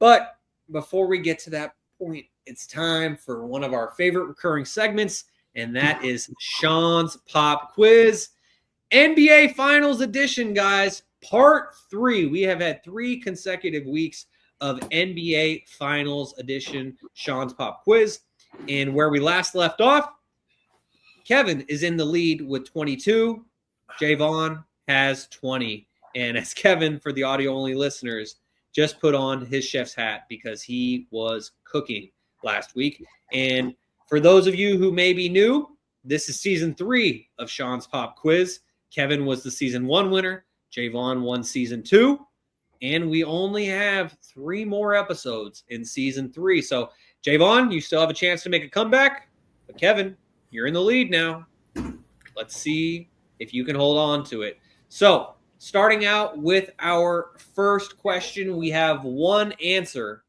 But before we get to that point, it's time for one of our favorite recurring segments, and that is Shaun's Pop Quiz. NBA Finals Edition, guys, Part 3. We have had 3 consecutive weeks of NBA Finals Edition Shaun's Pop Quiz. And where we last left off, Kevin is in the lead with 22. Jaevon has 20. And as Kevin, for the audio-only listeners, just put on his chef's hat because he was cooking last week. And for those of you who may be new, this is Season 3 of Shaun's Pop Quiz. Kevin was the Season 1 winner. Jaevon won Season 2. And we only have 3 more episodes in Season 3. So, Jaevon, you still have a chance to make a comeback. But, Kevin, you're in the lead now. Let's see if you can hold on to it. So, starting out with our first question, we have one answer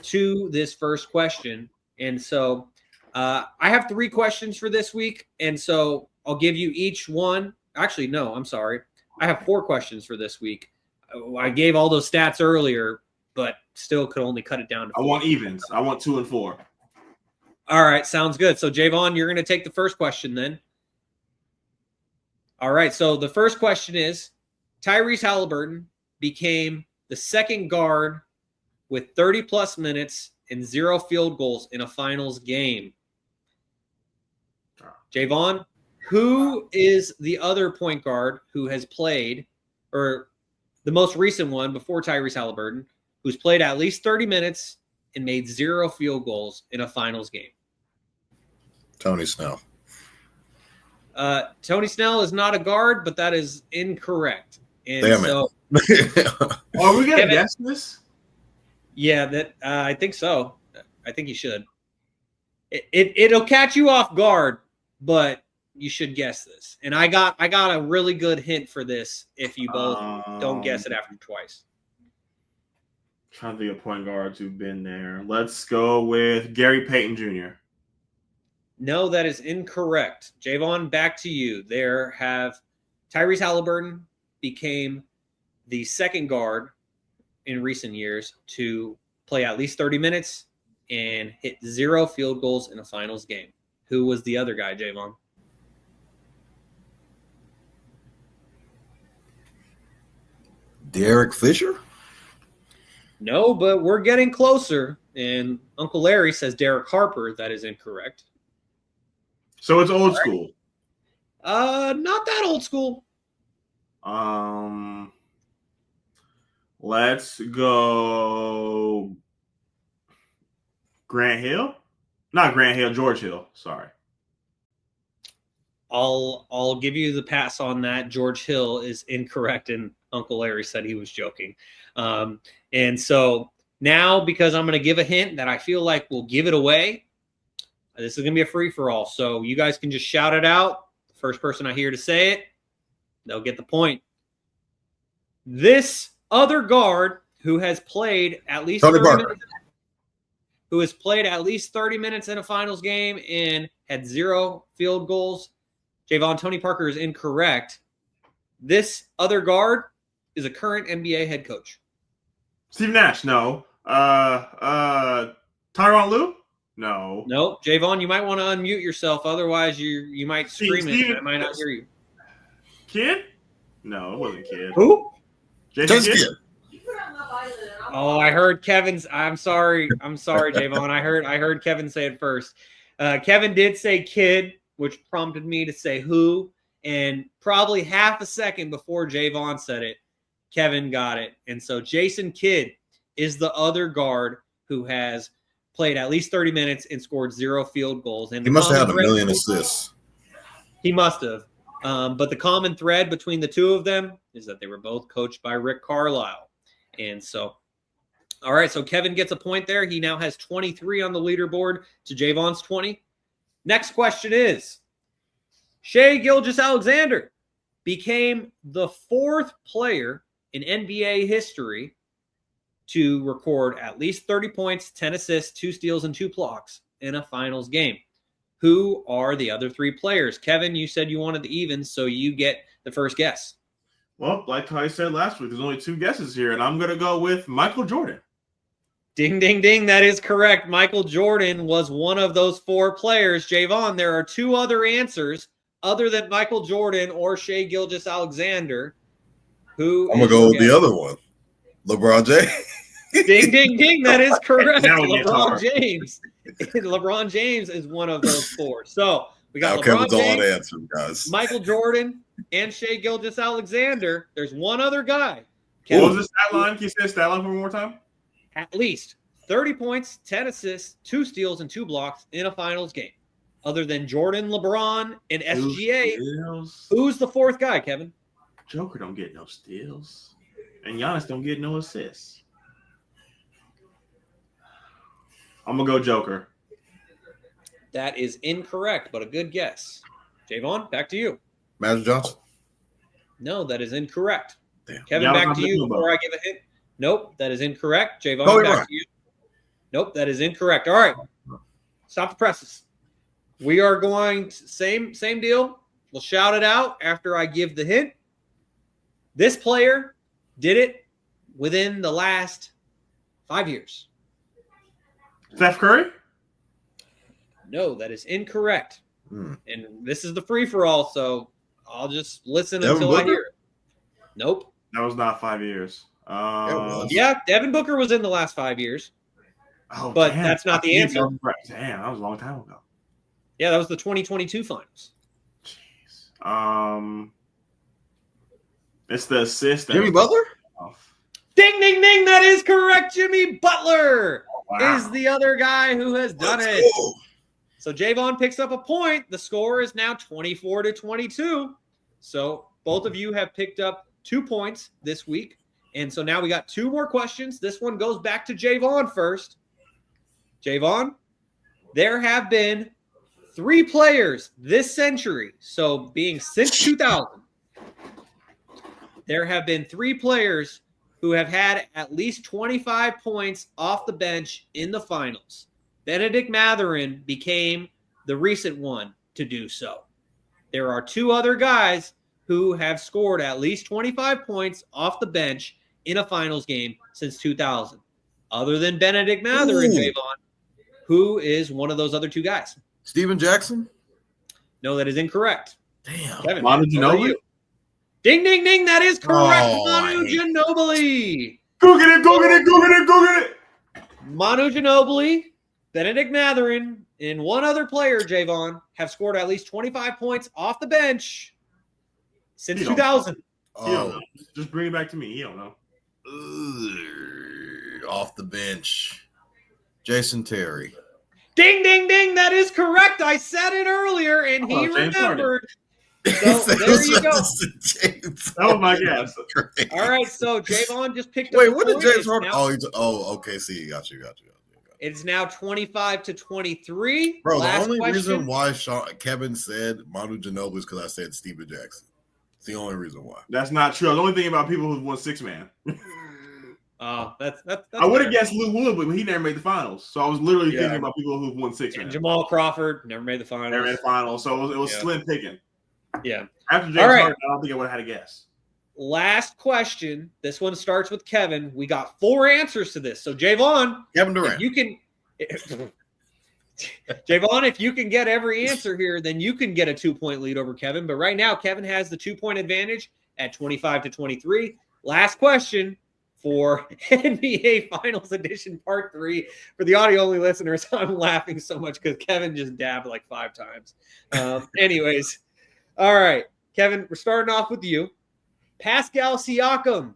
to this first question. And so I have 3 questions for this week. And so I'll give you each one. Actually, no, I'm sorry. I have 4 questions for this week. I gave all those stats earlier, but still could only cut it down to 4. I want evens. I want 2 and 4. All right, sounds good. So, Jaevon, you're going to take the first question then. All right, so the first question is, Tyrese Halliburton became the second guard with 30-plus minutes and 0 field goals in a finals game. Jaevon, who is the other point guard who has played, or the most recent one before Tyrese Halliburton, who's played at least 30 minutes and made 0 field goals in a finals game? Tony Snell. Tony Snell is not a guard, but that is incorrect. And Damn so, it. Are we going to guess this? Yeah, that I think so. I think you should. It'll catch you off guard, but you should guess this. And I got a really good hint for this if you both don't guess it after twice. Trying to think of point guards who've been there. Let's go with Gary Payton Jr. No, that is incorrect. Jaevon, back to you. Tyrese Halliburton became the second guard in recent years to play at least 30 minutes and hit 0 field goals in a finals game. Who was the other guy, Jaevon? Derek Fisher? No, but we're getting closer. And Uncle Larry says Derek Harper. That is incorrect. So it's old school. Not that old school. Let's go Grant Hill? Not Grant Hill, George Hill. Sorry. I'll give you the pass on that. George Hill is incorrect, and Uncle Larry said he was joking. And so now, because I'm going to give a hint that I feel like will give it away, this is going to be a free-for-all. So you guys can just shout it out. The first person I hear to say it, they'll get the point. This other guard who has played at least 30 minutes in a finals game and had 0 field goals. Jaevon, Tony Parker is incorrect. This other guard is a current NBA head coach. Steve Nash, no. Tyronn Lue? No. Nope. Jaevon, you might want to unmute yourself. Otherwise, you might scream it and I might not hear you. Kid? No, it wasn't Kid. Who? Jason Kidd? Oh, I heard Kevin's. I'm sorry, Jaevon. I heard Kevin say it first. Kevin did say Kidd, which prompted me to say who. And probably half a second before Jaevon said it, Kevin got it. And so Jason Kidd is the other guard who has played at least 30 minutes and scored 0 field goals. And he must have had a million assists. He must have. But the common thread between the two of them is that they were both coached by Rick Carlisle. And so, all right, so Kevin gets a point there. He now has 23 on the leaderboard to Jaevon's 20. Next question is, Shai Gilgeous-Alexander became the 4th player in NBA history to record at least 30 points, 10 assists, 2 steals, and 2 blocks in a finals game. Who are the other 3 players? Kevin, you said you wanted the evens, so you get the first guess. Well, like I said last week, there's only 2 guesses here, and I'm going to go with Michael Jordan. Ding, ding, ding. That is correct. Michael Jordan was one of those 4 players. Jaevon, there are 2 other answers other than Michael Jordan or Shai Gilgeous-Alexander. I'm going to go with the other one. LeBron James. Ding, ding, ding. That is correct. Now it gets LeBron hard. James. LeBron James is one of those 4. So we got LeBron Kevin's James, all answers, guys. Michael Jordan, and Shai Gilgeous-Alexander. There's one other guy. What was the stat line? Can you say the stat line for one more time? At least 30 points, 10 assists, 2 steals, and 2 blocks in a finals game. Other than Jordan, LeBron, and SGA, who's the 4th guy, Kevin? Joker don't get no steals. And Giannis don't get no assists. I'm going to go Joker. That is incorrect, but a good guess. Jaevon, back to you. Magic Johnson. No, that is incorrect. Damn. Kevin, back to you before I give a hint. Nope, that is incorrect. Jaevon, back to you. Nope, that is incorrect. All right. Stop the presses. We are going to, same deal. We'll shout it out after I give the hint. This player did it within the last 5 years. Steph Curry? No, that is incorrect. And this is the free-for-all, so I'll just listen until I hear it. Nope. That was not 5 years. Yeah, Devin Booker was in the last 5 years. But that's not the answer. Damn, that was a long time ago. Yeah, that was the 2022 finals. Jeez. It's the assist. Jimmy Butler? Ding, ding, ding. That is correct. Jimmy Butler Wow. is the other guy who has done Let's it. go. So Jaevon picks up a point. The score is now 24-22. So both of you have picked up 2 points this week. And so now we got 2 more questions. This one goes back to Jaevon first. Jaevon, there have been 3 players this century. So being since 2000, there have been 3 players who have had at least 25 points off the bench in the finals. Benedict Mathurin became the recent one to do so. There are 2 other guys who have scored at least 25 points off the bench in a finals game since 2000. Other than Benedict Mathurin, Jaevon, who is one of those other 2 guys? Steven Jackson? No, that is incorrect. Damn. Kevin, Manu Ginobili? Ding, ding, ding. That is correct. Oh, Manu Ginobili. Go get it, go get it, go get it, go get it. Manu Ginobili, Benedict Mathurin, and one other player, Jaevon, have scored at least 25 points off the bench since 2000. He don't know. Just bring it back to me. He don't know. Off the bench. Jason Terry. Ding, ding, ding. That is correct. I said it earlier, and he remembered. So there you go. That was my guess. All right, so Jaevon just picked up. Wait, what did James Harden? Now, Okay. See, got you. It's now 25-23. Bro, Last the only question. reason why Kevin said Manu Ginobili is because I said Steven Jackson. It's the only reason why. That's not true. The only thing about people who've won 6-man. That's I would have guessed Lou Wood, but he never made the finals. So I was literally thinking about people who've won 6-man. And Jamal Crawford never made the finals. Never made the finals. So it was slim picking. Yeah. After James Harden, I don't think I would have had a guess. Last question. This one starts with Kevin. We got 4 answers to this. So Jaevon, Kevin Durant. you can Jaevon, if you can get every answer here, then you can get a 2-point lead over Kevin. But right now, Kevin has the 2-point advantage at 25-23. Last question for NBA Finals Edition Part 3. For the audio-only listeners, I'm laughing so much because Kevin just dabbed like 5 times. Anyways, all right, Kevin, we're starting off with you. Pascal Siakam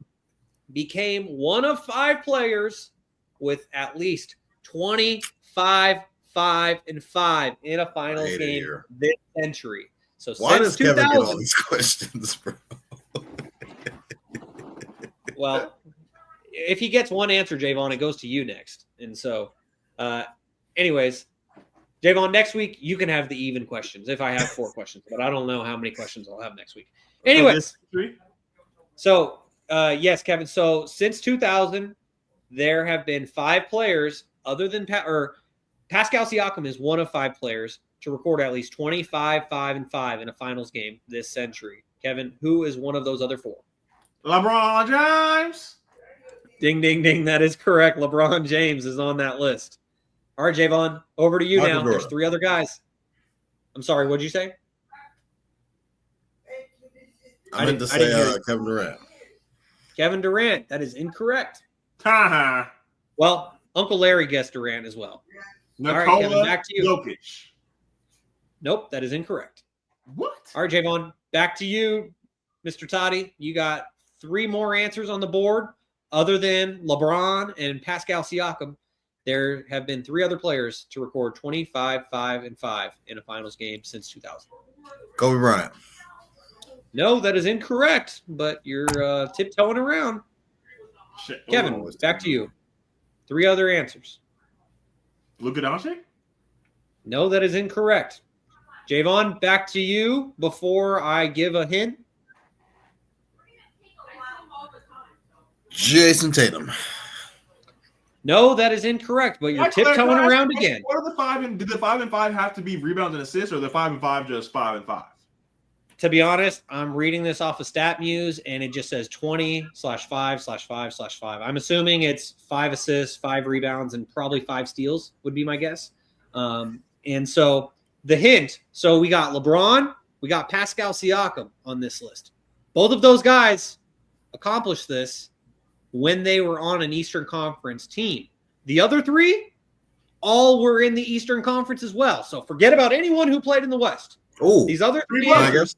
became one of 5 players with at least 25, 5, and 5 in a finals game this century. So why since does 2000, Kevin get all these questions, bro? Well, if he gets one answer, Jaevon, it goes to you next. And so, anyways, Jaevon, next week you can have the even questions if I have 4 questions, but I don't know how many questions I'll have next week. Anyways, so yes, Kevin. So since 2000, there have been 5 players other than Pascal Siakam is one of 5 players to record at least 25, 5, and 5 in a finals game this century. Kevin, who is one of those other 4? LeBron James. Ding, ding, ding. That is correct. LeBron James is on that list. All right, Jaevon, over to you Michael now. Jordan. There's 3 other guys. I'm sorry, what'd you say? I meant to I didn't hear say you. Kevin Durant. Kevin Durant. That is incorrect. Haha. Well, Uncle Larry guessed Durant as well. Nikola All right, Kevin, back to you. Jokic. Nope, that is incorrect. What? All right, Jaevon, back to you, Mr. Toddy. You got 3 more answers on the board. Other than LeBron and Pascal Siakam, there have been 3 other players to record 25, 5, and 5 in a finals game since 2000. Kobe Bryant. No, that is incorrect, but you're tiptoeing around. Shit. Kevin, Ooh. back to you. 3 other answers. Luka Doncic? No, that is incorrect. Jaevon, back to you before I give a hint. Jason Tatum. No, that is incorrect, but you're tiptoeing around again. What are the 5 and did the 5 and 5 have to be rebounds and assists, or the 5 and 5 just 5 and 5? To be honest, I'm reading this off of StatMuse, and it just says 20/5/5/5/5. I'm assuming it's 5 assists, 5 rebounds, and probably 5 steals would be my guess. And so the hint, so we got LeBron, we got Pascal Siakam on this list. Both of those guys accomplished this when they were on an Eastern Conference team. The other 3 all were in the Eastern Conference as well. So forget about anyone who played in the West. Oh, These other 3 Lakers.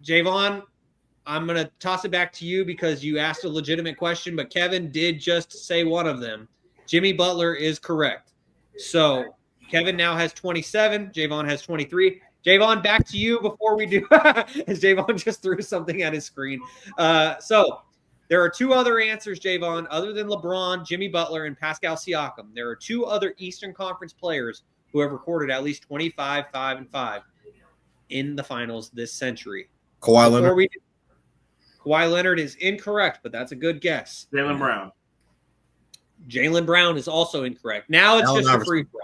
Jaevon, I'm going to toss it back to you because you asked a legitimate question, but Kevin did just say one of them. Jimmy Butler is correct. So Kevin now has 27. Jaevon has 23. Jaevon, back to you before we do. As Jaevon just threw something at his screen. So there are 2 other answers, Jaevon, other than LeBron, Jimmy Butler, and Pascal Siakam. There are 2 other Eastern Conference players who have recorded at least 25, 5, and 5 in the finals this century. Kawhi Leonard. Kawhi Leonard is incorrect, but that's a good guess. Jaylen Brown. Jaylen Brown is also incorrect. Now it's Allen just Iverson. a free throw.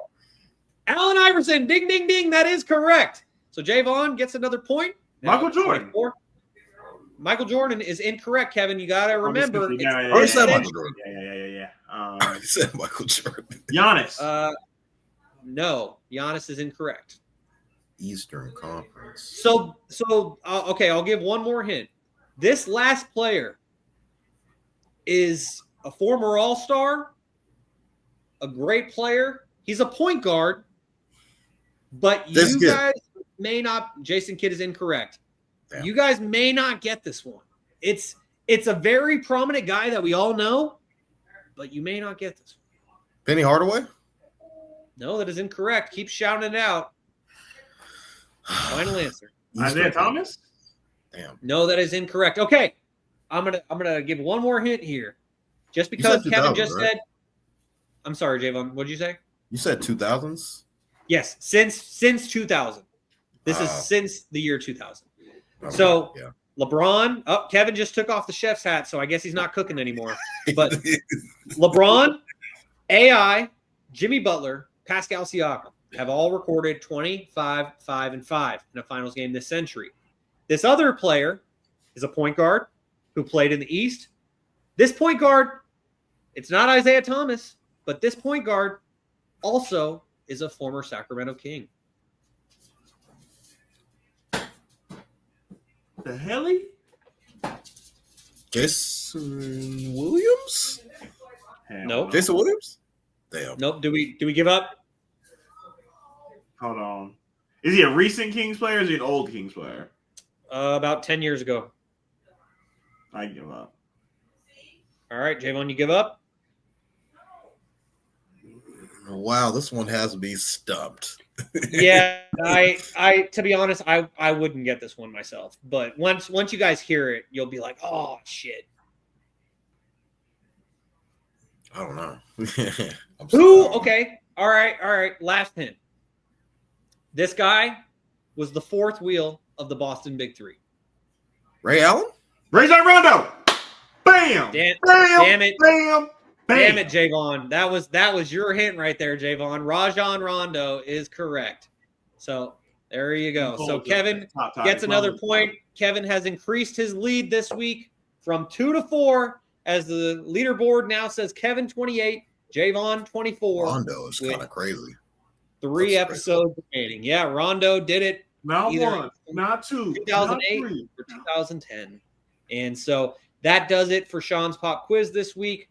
Allen Iverson, ding, ding, ding. That is correct. So Jaevon gets another point. Michael Jordan. 24. Michael Jordan is incorrect, Kevin. You got to remember. I said Michael Jordan. Yeah. I said Michael Jordan. Giannis. No, Giannis is incorrect. Eastern Conference. So okay, I'll give one more hint. This last player is a former All-Star, a great player. He's a point guard, but you guys may not. Jason Kidd is incorrect. Damn. You guys may not get this one. It's a very prominent guy that we all know, but you may not get this one. Penny Hardaway? No, that is incorrect. Keep shouting it out. Final answer. Isaiah Thomas? Damn. No, that is incorrect. Okay. I'm gonna give one more hint here. Just because Kevin just said, I'm sorry, Jaevon, what did you say? You said 2000s? Yes, since 2000. This is since the year 2000. Okay, so yeah. LeBron, Kevin just took off the chef's hat, so I guess he's not cooking anymore. But LeBron, AI, Jimmy Butler, Pascal Siakam have all recorded 25, 5, and 5 in a finals game this century. This other player is a point guard who played in the East. This point guard, it's not Isaiah Thomas, but this point guard also is a former Sacramento King. The helly? Jason Williams? Nope. Jason Williams? Damn. Nope. Do we give up? Hold on. Is he a recent Kings player or is he an old Kings player? About 10 years ago. I give up. All right, Jaevon, you give up? Wow, this one has me stumped. Yeah, I to be honest, I wouldn't get this one myself. But once you guys hear it, you'll be like, oh shit. I don't know. Who? Okay. All right. Last hint. This guy was the 4th wheel of the Boston Big Three. Ray Allen? Rajon Rondo. Bam. Damn it. Bam. Damn it, Jaevon. That was your hint right there, Jaevon. Rajon Rondo is correct. So there you go. So Kevin gets another point. Kevin has increased his lead this week from 2 to 4, as the leaderboard now says Kevin 28, Jaevon 24. Rondo is kind of crazy. 3 That's episodes remaining. Yeah, Rondo did it. Not either one, not two, 2008 not three. or 2010. And so that does it for Shaun's Pop Quiz this week.